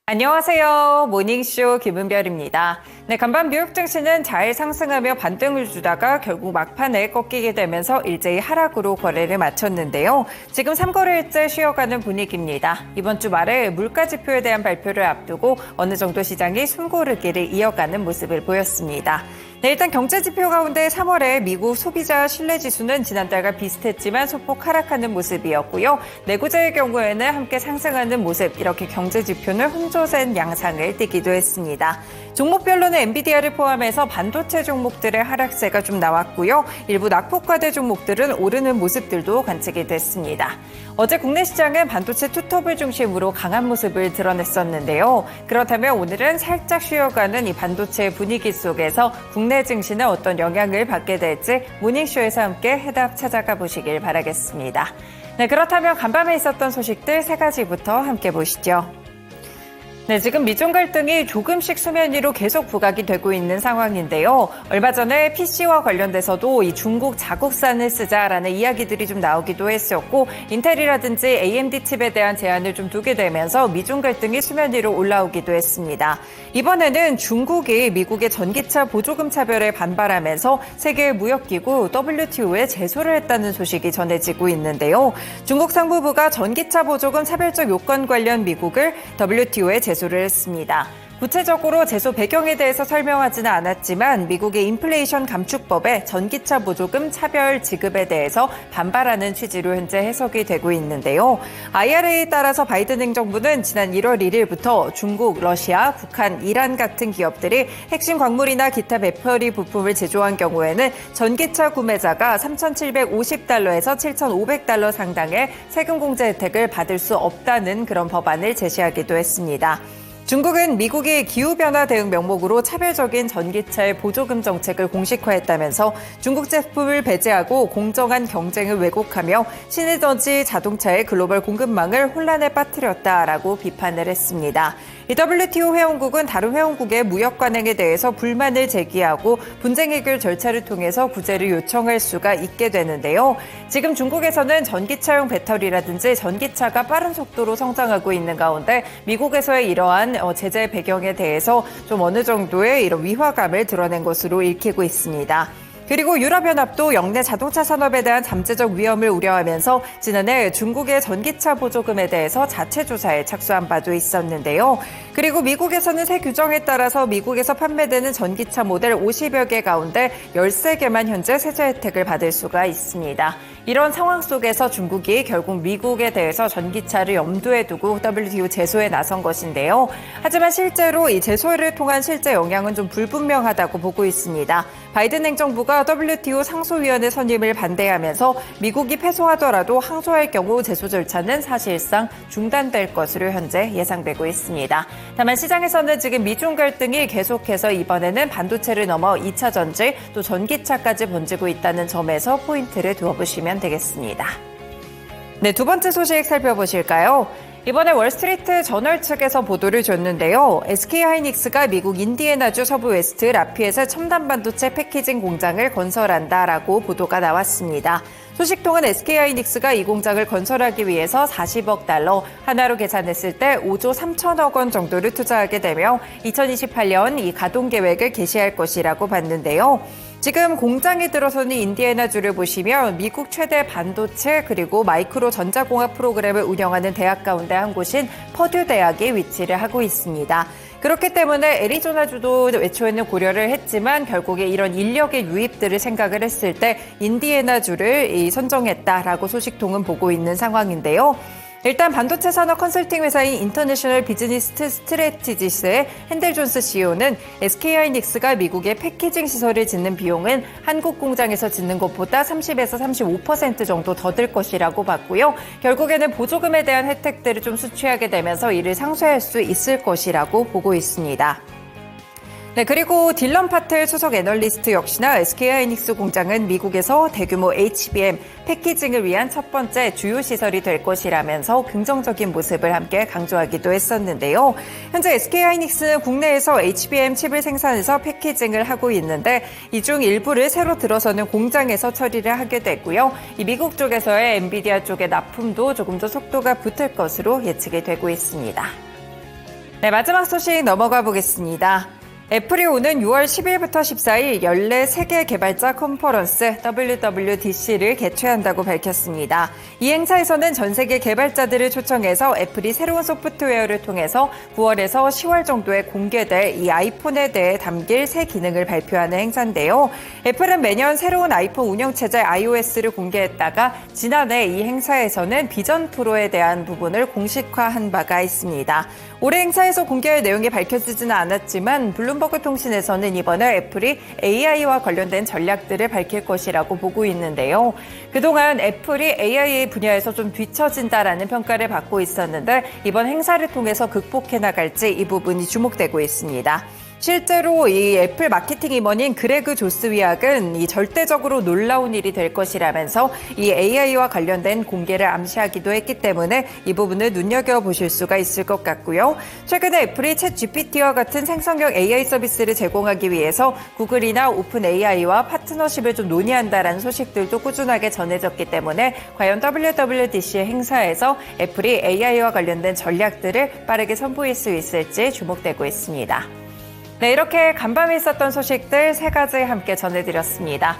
안녕하세요. 모닝쇼 김은별입니다. 간밤 뉴욕 증시는 잘 상승하며 반등을 주다가 결국 막판에 꺾이게 되면서 일제히 하락으로 거래를 마쳤는데요. 지금 3거래일째 쉬어가는 분위기입니다. 이번 주 말에 물가 지표에 대한 발표를 앞두고 어느 정도 시장이 숨고르기를 이어가는 모습을 보였습니다. 일단 경제 지표 가운데 3월에 미국 소비자 신뢰지수는 지난달과 비슷했지만 소폭 하락하는 모습이었고요. 내구재의 경우에는 함께 상승하는 모습, 이렇게 경제 지표는 혼조된 양상을 띠기도 했습니다. 종목별로는 엔비디아를 포함해서 반도체 종목들의 하락세가 좀 나왔고요. 일부 낙폭과대 종목들은 오르는 모습들도 관측이 됐습니다. 어제 국내 시장은 반도체 투톱을 중심으로 강한 모습을 드러냈었는데요. 그렇다면 오늘은 살짝 쉬어가는 이 반도체 분위기 속에서 국내 증시는 어떤 영향을 받게 될지 모닝쇼에서 함께 해답 찾아가 보시길 바라겠습니다. 그렇다면 간밤에 있었던 소식들 3가지부터 함께 보시죠. 지금 미중 갈등이 조금씩 수면 위로 계속 부각이 되고 있는 상황인데요. 얼마 전에 PC와 관련돼서도 이 중국 자국산을 쓰자라는 이야기들이 좀 나오기도 했었고, 인텔이라든지 AMD 칩에 대한 제한을 좀 두게 되면서 미중 갈등이 수면 위로 올라오기도 했습니다. 이번에는 중국이 미국의 전기차 보조금 차별에 반발하면서 세계무역기구 WTO에 제소를 했다는 소식이 전해지고 있는데요. 중국 상무부가 전기차 보조금 차별적 요건 관련 미국을 WTO에 제소를 했습니다. 구체적으로 제소 배경에 대해서 설명하지는 않았지만 미국의 인플레이션 감축법에 전기차 보조금 차별 지급에 대해서 반발하는 취지로 현재 해석이 되고 있는데요. IRA에 따라서 바이든 행정부는 지난 1월 1일부터 중국, 러시아, 북한, 이란 같은 기업들이 핵심 광물이나 기타 배터리 부품을 제조한 경우에는 전기차 구매자가 $3,750에서 $7,500 상당의 세금 공제 혜택을 받을 수 없다는 그런 법안을 제시하기도 했습니다. 중국은 미국이 기후변화 대응 명목으로 차별적인 전기차의 보조금 정책을 공식화했다면서 중국 제품을 배제하고 공정한 경쟁을 왜곡하며 신에너지 자동차의 글로벌 공급망을 혼란에 빠뜨렸다라고 비판을 했습니다. WTO 회원국은 다른 회원국의 무역 관행에 대해서 불만을 제기하고 분쟁 해결 절차를 통해서 구제를 요청할 수가 있게 되는데요. 지금 중국에서는 전기차용 배터리라든지 전기차가 빠른 속도로 성장하고 있는 가운데 미국에서의 이러한 제재 배경에 대해서 좀 어느 정도의 이런 위화감을 드러낸 것으로 읽히고 있습니다. 그리고 유럽연합도 역내 자동차 산업에 대한 잠재적 위험을 우려하면서 지난해 중국의 전기차 보조금에 대해서 자체 조사에 착수한 바도 있었는데요. 그리고 미국에서는 새 규정에 따라서 미국에서 판매되는 전기차 모델 50여 개 가운데 13개만 현재 세제 혜택을 받을 수가 있습니다. 이런 상황 속에서 중국이 결국 미국에 대해서 전기차를 염두에 두고 WTO 제소에 나선 것인데요. 하지만 실제로 이 제소를 통한 실제 영향은 좀 불분명하다고 보고 있습니다. 바이든 행정부가 WTO 상소위원회 선임을 반대하면서 미국이 패소하더라도 항소할 경우 제소 절차는 사실상 중단될 것으로 현재 예상되고 있습니다. 다만 시장에서는 지금 미중 갈등이 계속해서 이번에는 반도체를 넘어 2차 전지 또 전기차까지 번지고 있다는 점에서 포인트를 두어보시면 되겠습니다. 두 번째 소식 살펴보실까요? 이번에 월스트리트 저널 측에서 보도를 줬는데요. SK하이닉스가 미국 인디애나주 서부 웨스트 라피엣에 첨단 반도체 패키징 공장을 건설한다라고 보도가 나왔습니다. 소식통은 SK하이닉스가 이 공장을 건설하기 위해서 40억 달러, 하나로 계산했을 때 5조 3천억 원 정도를 투자하게 되며 2028년 이 가동 계획을 개시할 것이라고 봤는데요. 지금 공장에 들어서는 인디애나주를 보시면 미국 최대 반도체 그리고 마이크로 전자공학 프로그램을 운영하는 대학 가운데 한 곳인 퍼듀 대학이 위치를 하고 있습니다. 그렇기 때문에 애리조나주도 애초에는 고려를 했지만 결국에 이런 인력의 유입들을 생각을 했을 때 인디애나주를 선정했다라고 소식통은 보고 있는 상황인데요. 일단 반도체 산업 컨설팅 회사인 인터내셔널 비즈니스 스트래티지스의 핸델 존스 CEO는 SK하이닉스가 미국의 패키징 시설을 짓는 비용은 한국 공장에서 짓는 것보다 30에서 35% 정도 더 들 것이라고 봤고요. 결국에는 보조금에 대한 혜택들을 좀 수취하게 되면서 이를 상쇄할 수 있을 것이라고 보고 있습니다. 그리고 딜런 파텔 수석 애널리스트 역시나 SK하이닉스 공장은 미국에서 대규모 HBM 패키징을 위한 첫 번째 주요 시설이 될 것이라면서 긍정적인 모습을 함께 강조하기도 했었는데요. 현재 SK하이닉스는 국내에서 HBM 칩을 생산해서 패키징을 하고 있는데 이 중 일부를 새로 들어서는 공장에서 처리를 하게 됐고요. 이 미국 쪽에서의 엔비디아 쪽의 납품도 조금 더 속도가 붙을 것으로 예측이 되고 있습니다. 네, 마지막 소식 넘어가 보겠습니다. 애플이 오는 6월 10일부터 14일 연례 세계 개발자 컨퍼런스 WWDC를 개최한다고 밝혔습니다. 이 행사에서는 전 세계 개발자들을 초청해서 애플이 새로운 소프트웨어를 통해서 9월에서 10월 정도에 공개될 이 아이폰에 대해 담길 새 기능을 발표하는 행사인데요. 애플은 매년 새로운 아이폰 운영체제 iOS를 공개했다가 지난해 이 행사에서는 비전 프로에 대한 부분을 공식화한 바가 있습니다. 올해 행사에서 공개할 내용이 밝혀지지는 않았지만 블룸버그 통신에서는 이번에 애플이 AI와 관련된 전략들을 밝힐 것이라고 보고 있는데요. 그동안 애플이 AI 분야에서 좀 뒤처진다라는 평가를 받고 있었는데 이번 행사를 통해서 극복해 나갈지 이 부분이 주목되고 있습니다. 실제로 이 애플 마케팅 임원인 그레그 조스위악은 이 절대적으로 놀라운 일이 될 것이라면서 이 AI와 관련된 공개를 암시하기도 했기 때문에 이 부분을 눈여겨보실 수가 있을 것 같고요. 최근에 애플이 챗 GPT와 같은 생성형 AI 서비스를 제공하기 위해서 구글이나 오픈 AI와 파트너십을 좀 논의한다라는 소식들도 꾸준하게 전해졌기 때문에 과연 WWDC 행사에서 애플이 AI와 관련된 전략들을 빠르게 선보일 수 있을지 주목되고 있습니다. 네, 이렇게 간밤에 있었던 소식들 3가지 함께 전해드렸습니다.